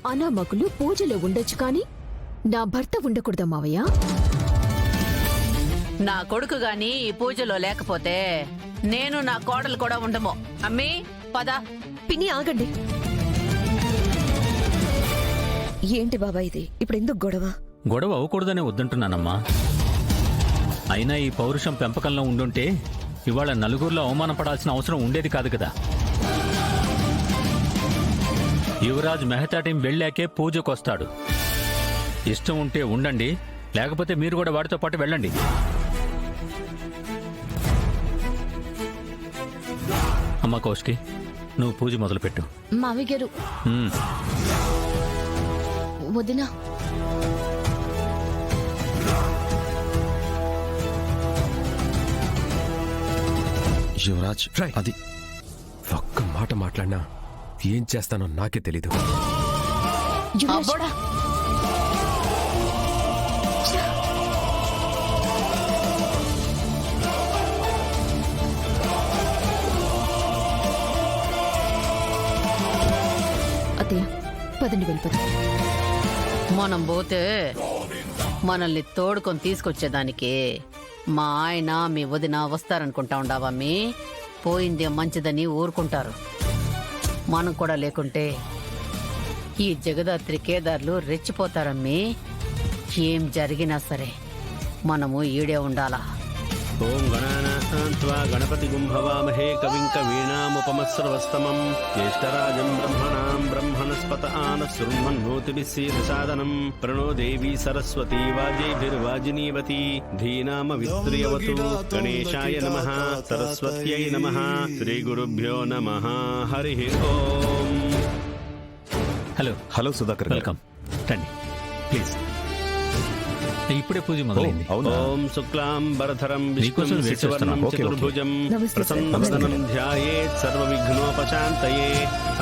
అనామకులు పూజలో ఉండొచ్చు కాని నా భర్త ఉండకూడదా మావయ్య? నా కొడుకు గాని ఈ పూజలో లేకపోతే నేను నా కోడలు కూడా ఉండము. అమ్మీ పద. పిన్ని ఆగండి. ఏంటి బాబా ఇది? ఇప్పుడు ఎందుకు గొడవ? గొడవ అవ్వకూడదనే వద్దంటున్నానమ్మా. అయినా ఈ పౌరుషం పెంపకంలో ఉండుంటే ఇవాళ నలుగురిలో అవమానపడాల్సిన అవసరం ఉండేది కాదు కదా. యువరాజ్ మెహతా టీం వెళ్ళాకే పూజకొస్తాడు. ఇష్టం ఉంటే ఉండండి, లేకపోతే మీరు కూడా వాడితో పాటు వెళ్ళండి. అమ్మ కౌశికి, నువ్వు పూజ మొదలుపెట్టు. మావయ్య గారు, వదినా యువరాజ్, అది ఒక్క మాట మాట్లాడినా ఏం చేస్తానో నాకే తెలీదు. అబ్బోడా, అత్తయ్య పదండి వెళ్ళిపోతాం. మనం పోతే మనల్ని తోడుకొని తీసుకొచ్చేదానికి మా ఆయన మీ వదిన వస్తారనుకుంటా ఉండావమ్మీ. పోయిందే మంచిదని ఊరుకుంటారు. మనం కూడా లేకుంటే ఈ జగదాత్రి కేదార్లు రెచ్చిపోతారమ్మీ. ఏం జరిగినా సరే మనము ఈడే ఉండాలా. ఓం గణానాన్త్వా గణపతి గుంభవామహే కవిం కవీనాముపమస్రవస్తమం జ్యేష్ఠరాజం బ్రహ్మణాం బ్రహ్మణస్పత ఆనశృణ్మన్నోతిభిస్సీదసాదనం ప్రణో దేవీ సరస్వతీ వాజేభిర్వాజినీవతి ధీనామ విస్త్రియవతు. గణేశాయ నమః, సరస్వత్యై నమః, శ్రీ గురుభ్యో నమః. Hari Om. Hello hello Sudhakar, welcome. రండి ప్లీజ్. ఇప్పుడే పూజ మొదలైంది. ఓం శుక్లాం వరధరం మీకోసం విష్ణుం వెయిట్ చేస్తున్నాం. శశివర్ణం చతుర్భుజం ప్రసన్నవదనం ధ్యాయేత్ సర్వవిఘ్నోపశాంతయే.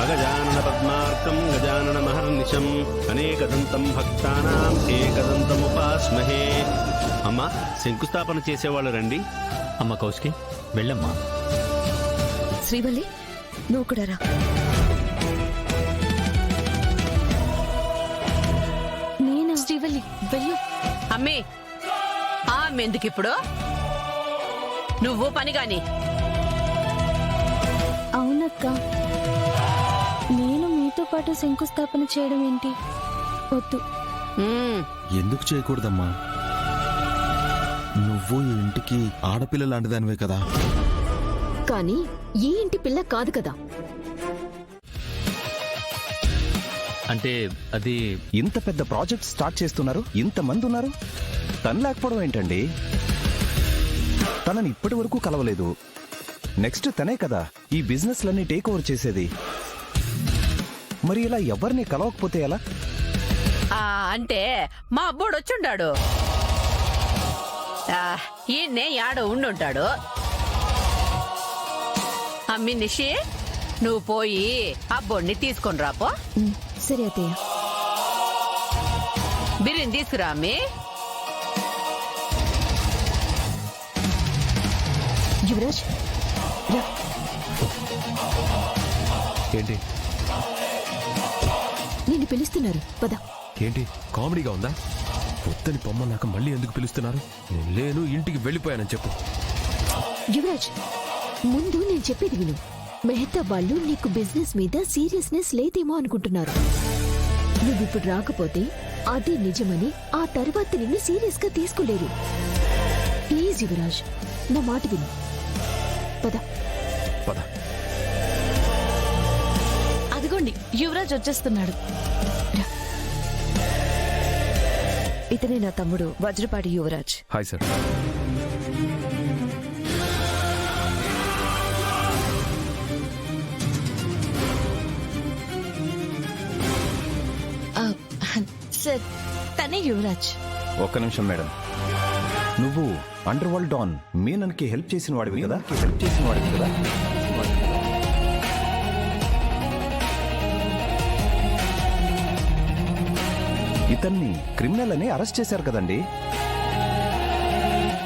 అగజానన పద్మార్కం గజానన మహర్నిశం అనేకదంతం భక్తానాం ఏకదంతముపాస్మహే. అమ్మా, శంకుస్థాపన చేసేవాళ్ళు రండి. అమ్మ కౌశికి, వెళ్ళమ్మా. శ్రీవల్లి, నువ్వు కూడా రా. శ్రీవల్లి వెళ్ళు. అమ్మీ, ఎందుకిప్పుడు? నువ్వు పని గాని. అవునక్క, నేను మీతో పాటు శంకుస్థాపన చేయడం ఏంటి? వద్దు. ఎందుకు చేయకూడదమ్మా? నువ్వు ఈ ఇంటికి ఆడపిల్ల లాంటిదానివే కదా. కానీ ఈ ఇంటి పిల్ల కాదు కదా. అంటే అది ఇంత పెద్ద ప్రాజెక్ట్ స్టార్ట్ చేస్తున్నారు, ఇంతమంది ఉన్నారు, తను లేకపోవడం ఏంటండి? తనని ఇప్పటి వరకు కలవలేదు. నెక్స్ట్ తనే కదా ఈ బిజినెస్లన్నీ టేక్ ఓవర్ చేసేది. మరి ఇలా ఎవరిని కలవకపోతే ఎలా? అంటే మా అబ్బోడు వచ్చుండాడు. ఈయన్నే యాడో ఉండుంటాడు. అమ్మి నిషి, నువ్వు పోయి అబ్బోడిని తీసుకొని రాపో. సరే అత్తయ్య. బిర్యానీ తీసుకురా అమ్మి. యువరాజ్ రా. ఏంటి నిన్ను పిలుస్తున్నారు, పద. ఏంటి కామెడీగా ఉందా? పొద్దుని పొమ్మన్నాక మళ్ళీ ఎందుకు పిలుస్తున్నారు? నేను లేను, ఇంటికి వెళ్ళిపోయానని చెప్పు. యువరాజ్, ముందు నేను చెప్పేది విను. మెహతా వాళ్ళు నీకు బిజినెస్ మీద సీరియస్నెస్ లేదేమో అనుకుంటున్నారు. నువ్విప్పుడు రాకపోతే అదే నిజమని ఆ తర్వాత నిన్ను సీరియస్ గా తీసుకోలేరు. ప్లీజ్ యువరాజ్, నా మాట విను. పద పద. అదిగోండి, యువరాజ్ వచ్చేస్తున్నాడు. ఇతనే నా తమ్ముడు Vajrapati Yuvraj. Hi sir. Sir, తనే యువరాజ్. ఒక్క నిమిషం మేడం. నువ్వు అండర్ వరల్డ్ డాన్ మీనన్కి హెల్ప్ చేసిన వాడివి కదా? ఇతన్ని క్రిమినల్ అని అరెస్ట్ చేశారు కదండి?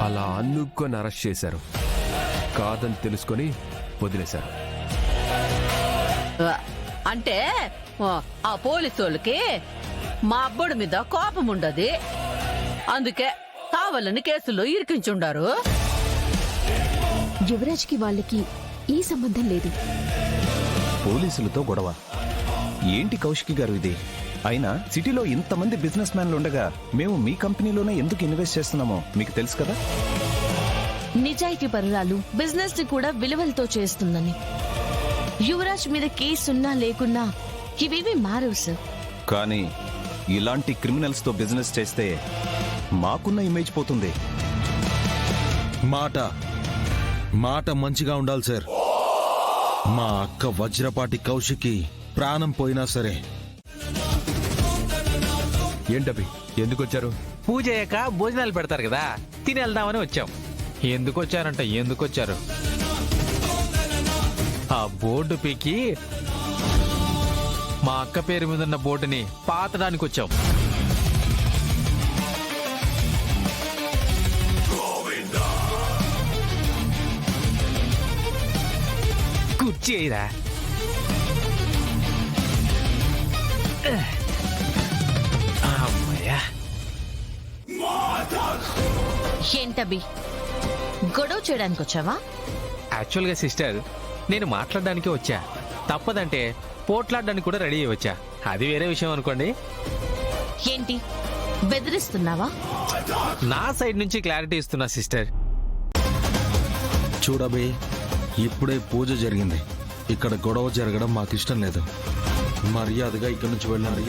అలా అనుకొని అరెస్ట్ చేశారు, కాదని తెలుసుకొని వదిలేశారు. అంటే ఆ పోలీసోళ్ళకి మా అబ్బుడి మీద కోపం ఉండదు, అందుకే కావాలని కేసులో ఇరికించుండారు. యువరాజ్కి వాళ్ళకి ఈ సంబంధం లేదు. పోలీసులతో గొడవ ఏంటి కౌశికి గారు ఇది? అయినా సిటీలో ఇంతమంది బిజినెస్ మ్యాన్లు ఉండగా మేము మీ కంపెనీలోనే ఎందుకు ఇన్వెస్ట్ చేస్తున్నామో మీకు తెలుసు కదా. నిజాయితీ పరురాలు బిజినెస్ ని కూడా విలువలతో చేస్తుందని. యువరాజ్ మీద కేసున్నా లేకున్నా ఇవేవి మారవు సార్. కానీ ఇలాంటి క్రిమినల్స్ తో బిజినెస్ చేస్తే మాకున్న ఇమేజ్ పోతుంది. మాట మంచిగా ఉండాలి సార్. మా అక్క వజ్రపాటి కౌశికి ప్రాణం పోయినా సరే. ఏంటవి ఎందుకు వచ్చారు? పూజ అయ్యాక భోజనాలు పెడతారు కదా, తిని వెళ్దామని వచ్చాం. ఎందుకు వచ్చారు? ఆ బోర్డు పీకి మా అక్క పేరు మీద ఉన్న బోర్డుని పాతడానికి వచ్చాం. కుర్చీ అయ్యిరా. అమ్మయ్యా. ఏంటబి గొడవ చేయడానికి వచ్చావా? యాక్చువల్గా సిస్టర్, నేను మాట్లాడడానికి వచ్చా. తప్పదంటే పోట్లాడడానికి కూడా రెడీ అయ్యి వచ్చా. అది వేరే విషయం అనుకోండి. ఏంటి బెదిరిస్తున్నావా? నా సైడ్ నుంచి క్లారిటీ ఇస్తున్నా సిస్టర్. చూడబే, ఇప్పుడే పూజ జరిగింది. ఇక్కడ గొడవ జరగడం మాకు ఇష్టం లేదు. మర్యాదగా ఇక్కడి నుంచి వెళ్ళండి.